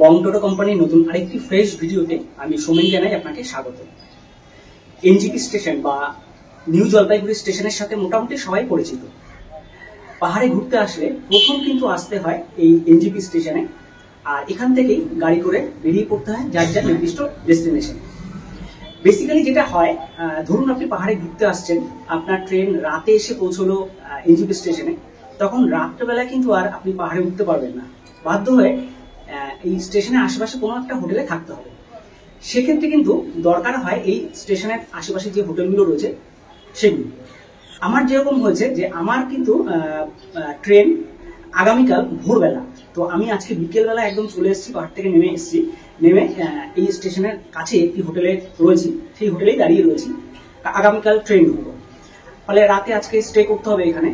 বং টোটো কোম্পানির নতুন আরেকটি ফ্রেশ ভিডিওতে আমি সোমেন জানাই আপনাকে স্বাগত। এনজিপি স্টেশন বা নিউ জলপাইগুড়ি স্টেশনের সাথে মোটামুটি সবাই পরিচিত। পাহাড়ে ঘুরতে আসলে প্রথম কিন্তু আসতে হয় এই এনজিপি স্টেশনে, আর এখান থেকেই গাড়ি করে বেরিয়ে পড়তে হয় যার যার নির্দিষ্ট ডেস্টিনেশন। বেসিক্যালি যেটা হয়, ধরুন আপনি পাহাড়ে ঘুরতে আসছেন, আপনার ট্রেন রাতে এসে পৌঁছলো এনজিপি স্টেশনে, তখন রাত্রেবেলা কিন্তু আর আপনি পাহাড়ে উঠতে পারবেন না, বাধ্য হয়ে এই স্টেশনের আশেপাশে কোনো একটা হোটেলে থাকতে হবে। সেক্ষেত্রে কিন্তু দরকার হয় এই স্টেশনের আশেপাশে যে হোটেলগুলো রয়েছে সেগুলো। আমার যেরকম হয়েছে যে আমার কিন্তু ট্রেন আগামীকাল ভোরবেলা, তো আমি আজকে বিকেলবেলা একদম চলে এসেছি, পাহাড় থেকে নেমে এসেছি। নেমে এই স্টেশনের কাছে একটি হোটেলে রয়েছি, সেই হোটেলেই দাঁড়িয়ে রয়েছি। আগামীকাল ট্রেন ঢুকবো, ফলে রাতে আজকে স্টে করতে হবে এখানে।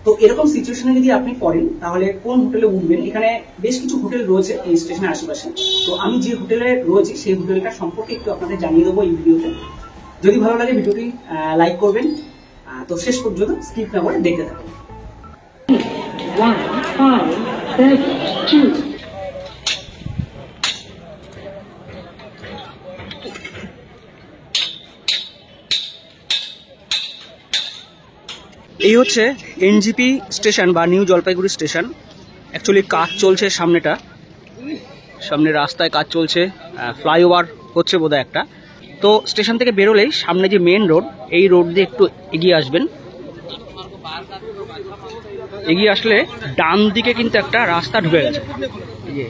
তো এরকম সিচুয়েশনে যদি আপনি পড়েন তাহলে কোন হোটেলে উঠবেন? এখানে বেশ কিছু হোটেল রয়েছে এই স্টেশনের আশেপাশে। তো আমি যে হোটেলে রয়েছি সেই হোটেলটার সম্পর্কে একটু আপনাদের জানিয়ে দেবো এই ভিডিওতে। যদি ভালো লাগে ভিডিওটি লাইক করবেন, তো শেষ পর্যন্ত স্কিপ না করে দেখতে থাকুন। এই হচ্ছে এনজিপি স্টেশন বা নিউ জলপাইগুড়ি স্টেশন। অ্যাকচুয়ালি কাজ চলছে সামনে রাস্তায় কাজ চলছে, ফ্লাইওভার হচ্ছে বোধহয় একটা। তো স্টেশন থেকে বেরোলেই সামনে যে মেন রোড, এই রোড দিয়ে একটু এগিয়ে আসবেন। এগিয়ে আসলে ডান দিকে কিন্তু একটা রাস্তা ঢুকে গেছে, এই যে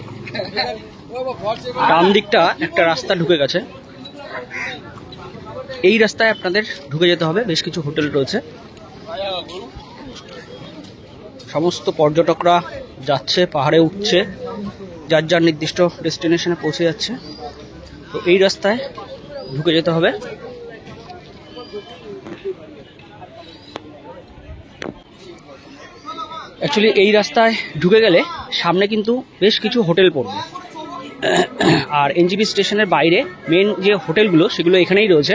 ডান দিকটা একটা রাস্তা ঢুকে গেছে। এই রাস্তায় আপনাদের ঢুকে যেতে হবে। বেশ কিছু হোটেল রয়েছে, সমস্ত পর্যটকরা যাচ্ছে, পাহাড়ে উঠছে, যার যার নির্দিষ্ট ডেস্টিনেশনে পৌঁছে যাচ্ছে। তো এই রাস্তায় ঢুকে যেতে হবে। অ্যাকচুয়ালি এই রাস্তায় ঢুকে গেলে সামনে কিন্তু বেশ কিছু হোটেল পড়বে, আর এনজিপি স্টেশনের বাইরে মেন যে হোটেলগুলো সেগুলো এখানেই রয়েছে।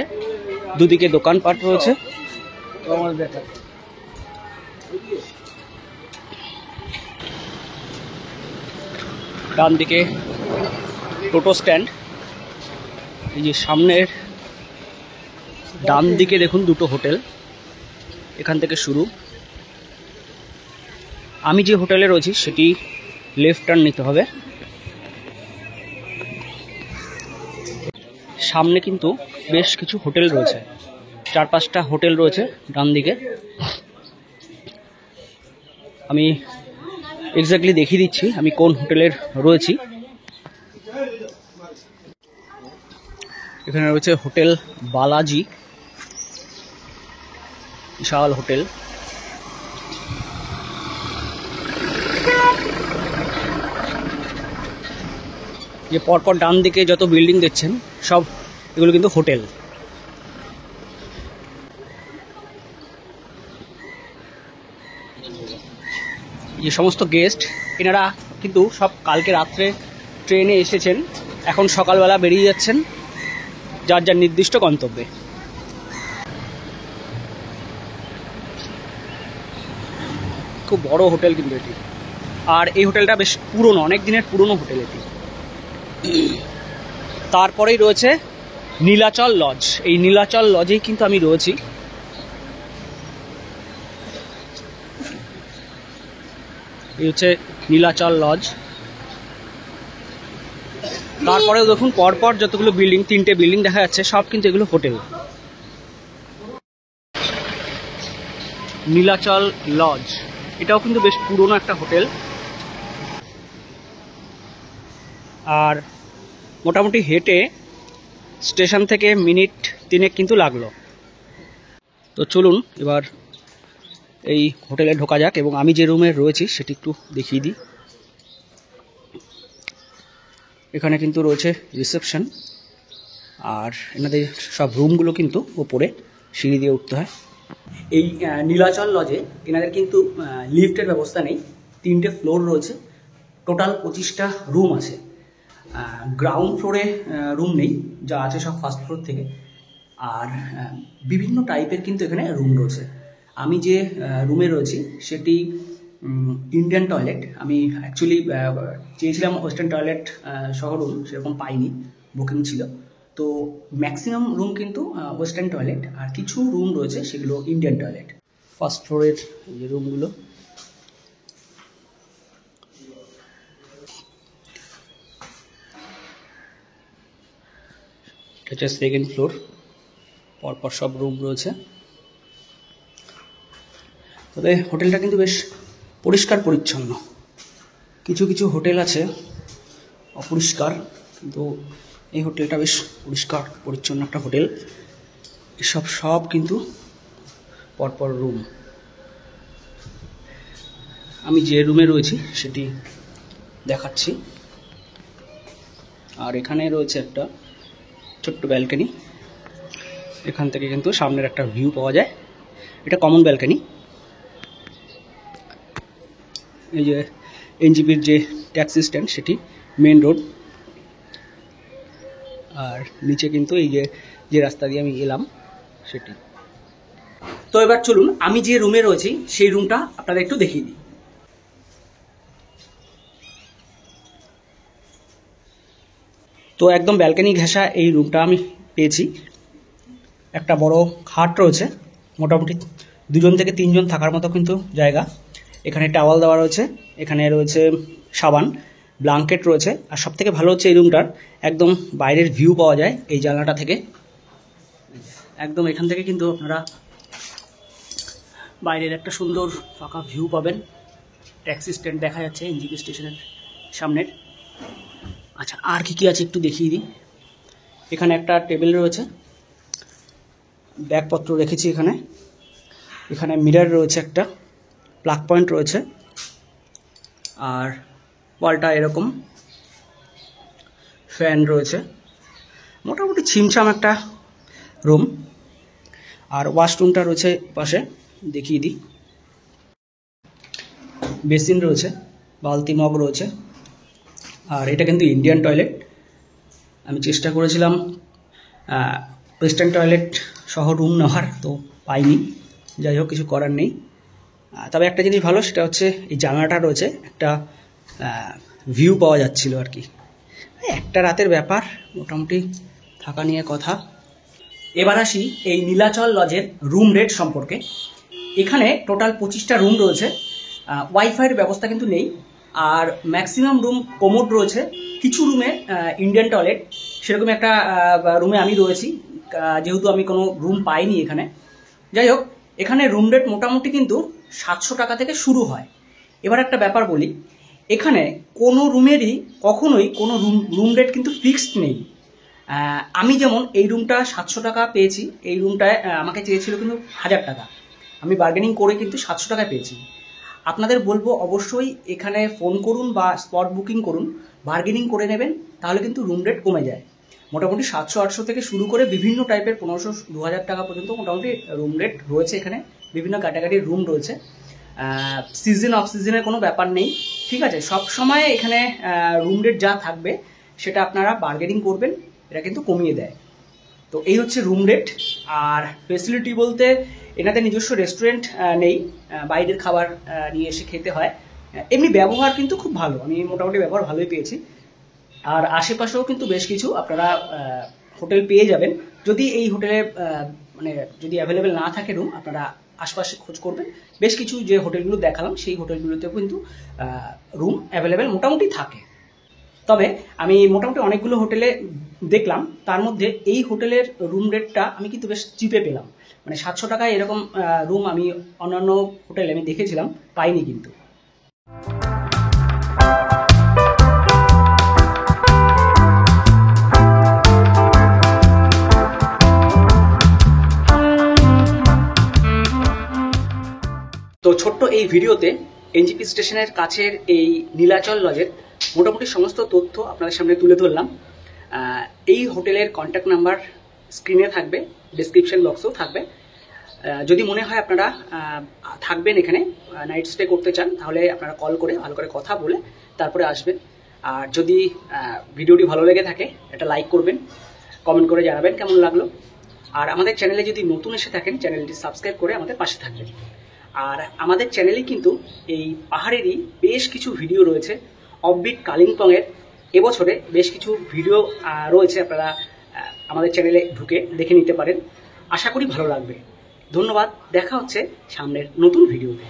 দুদিকে দোকানপাট রয়েছে। ডান দিকে টোটো স্ট্যান্ড। এই যে সামনের ডান দিকে দেখুন দুটো হোটেল, এখান থেকে শুরু। আমি যে হোটেলে রয়েছি সেটি লেফট টার্ন নিতে হবে। সামনে কিন্তু বেশ কিছু হোটেল রয়েছে, 4-5টা হোটেল রয়েছে ডান দিকে। আমি এক্স্যাক্টলি দেখিয়ে দিচ্ছি আমি কোন হোটেলের রয়েছি। এখানে রয়েছে হোটেল বালাজি, বিশাল হোটেল। যে পরপর ডান দিকে যত বিল্ডিং দেখছেন সব এগুলো কিন্তু হোটেল। যে সমস্ত গেস্ট, এনারা কিন্তু সব কালকে রাত্রে ট্রেনে এসেছেন, এখন সকালবেলা বেরিয়ে যাচ্ছেন যার যার নির্দিষ্ট গন্তব্যে। খুব বড় হোটেল কিন্তু এটি, আর এই হোটেলটা বেশ পুরনো, অনেক দিনের পুরনো হোটেল এটি। তারপরেই রয়েছে নীলাচল লজ। এই নীলাচল লজেই কিন্তু আমি রয়েছি। এই হচ্ছে নীলাচল লজ। তারপরেও দেখুন পরপর যতগুলো বিল্ডিং, 3টে বিল্ডিং দেখা যাচ্ছে, সব কিন্তু এগুলো হোটেল। নীলাচল লজ এটাও কিন্তু বেশ পুরনো একটা হোটেল, আর মোটামুটি হেঁটে স্টেশন থেকে মিনিট 3 কিন্তু লাগলো। তো চলুন এবার এই হোটেলে ঢোকা যাক, এবং আমি যে রুমে রয়েছি সেটি একটু দেখিয়ে দিই। এখানে কিন্তু রয়েছে রিসেপশন, আর এনাদের সব রুমগুলো কিন্তু ওপরে সিঁড়ি দিয়ে উঠতে হয়। এই নীলাচল লজে এনাদের কিন্তু লিফটের ব্যবস্থা নেই। 3টে ফ্লোর রয়েছে, টোটাল 25টা রুম আছে। গ্রাউন্ড ফ্লোরে রুম নেই, যা আছে সব ফার্স্ট ফ্লোর থেকে। আর বিভিন্ন টাইপের কিন্তু এখানে রুম রয়েছে। আমি যে রুমে রয়েছি সেটি ইন্ডিয়ান টয়লেট। আমি অ্যাকচুয়ালি চেয়েছিলাম ওয়েস্টার্ন টয়লেট সহ রুম, সেরকম পাইনি, বুকিং ছিল। তো ম্যাক্সিমাম রুম কিন্তু ওয়েস্টার্ন টয়লেট, আর কিছু রুম রয়েছে সেগুলো ইন্ডিয়ান টয়লেট। ফার্স্ট ফ্লোরের যে রুমগুলো, এটা হচ্ছে সেকেন্ড ফ্লোর, পরপর সব রুম রয়েছে। তবে হোটেলটা কিন্তু বেশ পরিষ্কার পরিচ্ছন্ন। কিছু কিছু হোটেল আছে অপরিষ্কার, কিন্তু এই হোটেলটা বেশ পরিষ্কার পরিচ্ছন্ন একটা হোটেল। এসব সব কিন্তু পরপর রুম। আমি যে রুমে রয়েছি সেটি দেখাচ্ছি। আর এখানে রয়েছে একটা ছোট্ট ব্যালকনি, এখান থেকে কিন্তু সামনের একটা ভিউ পাওয়া যায়। এটা কমন ব্যালকনি। এই যে এনজিপির যে ট্যাক্সি স্ট্যান্ড সেটি মেন রোড, আর নিচে কিন্তু এই যে রাস্তা দিয়ে আমি এলাম সেটি। তো এবার চলুন আমি যে রুমে রয়েছি সেই রুমটা আপনাদের একটু দেখিয়ে দিই। তো একদম ব্যালকনি ঘেঁষা এই রুমটা আমি পেয়েছি। একটা বড় খাট রয়েছে, মোটামুটি 2 থেকে 3 জন থাকার মতো কিন্তু জায়গা। এখানে টাওয়াল দেওয়া রয়েছে, এখানে রয়েছে সাবান, ব্ল্যাঙ্কেট রয়েছে। আর সব থেকে ভালো হচ্ছে এই রুমটার একদম বাইরের ভিউ পাওয়া যায় এই জানলাটা থেকে। একদম এখান থেকে কিন্তু আপনারা বাইরের একটা সুন্দর ফাঁকা ভিউ পাবেন। ট্যাক্সি স্ট্যান্ড দেখা যাচ্ছে এনজিপি স্টেশনের সামনের। আচ্ছা, আর কি আছে একটু দেখিয়ে দিই। এখানে একটা টেবিল রয়েছে, ব্যাগপত্র রেখেছি এখানে। এখানে মিরর রয়েছে, একটা প্লাগ পয়েন্ট রয়েছে, আর ওয়ালটা এরকম, ফ্যান রয়েছে। মোটামুটি ছিমছাম একটা রুম। আর ওয়াশরুমটা রয়েছে পাশে, দেখিয়ে দিই। বেসিন রয়েছে, বালতি মগ রয়েছে। আর এটা কিন্তু ইন্ডিয়ান টয়লেট। আমি চেষ্টা করেছিলাম ওয়েস্টার্ন টয়লেট সহ রুম নেওয়ার, তো পাইনি। যাই হোক, কিছু করার নেই। তবে একটা জিনিস ভালো, সেটা হচ্ছে এই জানলাটা রয়েছে, একটা ভিউ পাওয়া যাচ্ছিল আর কি। একটা রাতের ব্যাপার, মোটামুটি থাকা নিয়ে কথা। এবার আসি এই নীলাচল লজের রুম রেট সম্পর্কে। এখানে টোটাল 25টা রুম রয়েছে। ওয়াইফাইয়ের ব্যবস্থা কিন্তু নেই, আর ম্যাক্সিমাম রুম কোমোড রয়েছে। কিছু রুমে ইন্ডিয়ান টয়লেট, সেরকম একটা রুমে আমি রয়েছি, যেহেতু আমি কোনো রুম পাইনি এখানে। যাই হোক, এখানে রুম রেট মোটামুটি কিন্তু 700 টাকা থেকে শুরু হয়। এবার একটা ব্যাপার বলি, এখানে কোনো রুমেরই কখনোই কোনো রুম রেট কিন্তু ফিক্সড নেই। আমি যেমন এই রুমটা 700 টাকা পেয়েছি, এই রুমটায় আমাকে চেয়েছিল কিন্তু 1000 টাকা। আমি বার্গেনিং করে কিন্তু 700 টাকায় পেয়েছি। আপনাদের বলবো অবশ্যই এখানে ফোন করুন বা স্পট বুকিং করুন, বার্গেনিং করে নেবেন, তাহলে কিন্তু রুম রেট কমে যায়। মোটামুটি 700-800 থেকে শুরু করে বিভিন্ন টাইপের 1500-2000 টাকা পর্যন্ত মোটামুটি রুম রেট রয়েছে এখানে। বিভিন্ন ক্যাটাগরির রুম রয়েছে। সিজন অফ সিজনের কোনো ব্যাপার নেই, ঠিক আছে। সব সময় এখানে রুম রেট যা থাকবে সেটা আপনারা বার্গেনিং করবেন, এটা কিন্তু কমিয়ে দেয়। তো এই হচ্ছে রুম রেট। আর ফেসিলিটি বলতে এনাদের নিজস্ব রেস্টুরেন্ট নেই, বাইরের খাবার নিয়ে এসে খেতে হয়। এমনি ব্যবহার কিন্তু খুব ভালো, আমি মোটামুটি ব্যবহার ভালোই পেয়েছি। আর আশেপাশেও কিন্তু বেশ কিছু আপনারা হোটেল পেয়ে যাবেন। যদি এই হোটেলে মানে যদি অ্যাভেলেবেল না থাকে রুম, আপনারা আশপাশে খোঁজ করবেন। বেশ কিছু যে হোটেলগুলো দেখালাম সেই হোটেলগুলোতেও কিন্তু রুম অ্যাভেলেবেল মোটামুটি থাকে। তবে আমি মোটামুটি অনেকগুলো হোটেলে দেখলাম, তার মধ্যে এই হোটেলের রুম রেটটা আমি কিন্তু বেশ চিপে পেলাম। মানে 700 টাকায় এরকম রুম আমি অন্যান্য হোটেলে আমি দেখেছিলাম, পাইনি কিন্তু। তো ছোট্ট এই ভিডিওতে এনজিপি স্টেশনের কাছের এই নীলাচল লজের মোটামুটি সমস্ত তথ্য আপনাদের সামনে তুলে ধরলাম। এই হোটেলের কন্ট্যাক্ট নাম্বার স্ক্রিনে থাকবে, ডেসক্রিপশন বক্সেও থাকবে। যদি মনে হয় আপনারা থাকবেন এখানে, নাইট স্টে করতে চান, তাহলে আপনারা কল করে ভালো করে কথা বলে তারপরে আসবেন। আর যদি ভিডিওটি ভালো লেগে থাকে একটা লাইক করবেন, কমেন্ট করে জানাবেন কেমন লাগলো। আর আমাদের চ্যানেলে যদি নতুন এসে থাকেন, চ্যানেলটি সাবস্ক্রাইব করে আমাদের পাশে থাকবেন। আর আমাদের চ্যানেলে কিন্তু এই পাহাড়েরই বেশ কিছু ভিডিও রয়েছে। অফবিট কালিম্পংয়ের এবছরে বেশ কিছু ভিডিও রয়েছে, আপনারা আমাদের চ্যানেলে ঢুকে দেখে নিতে পারেন। আশা করি ভালো লাগবে। ধন্যবাদ, দেখা হচ্ছে সামনের নতুন ভিডিওতে।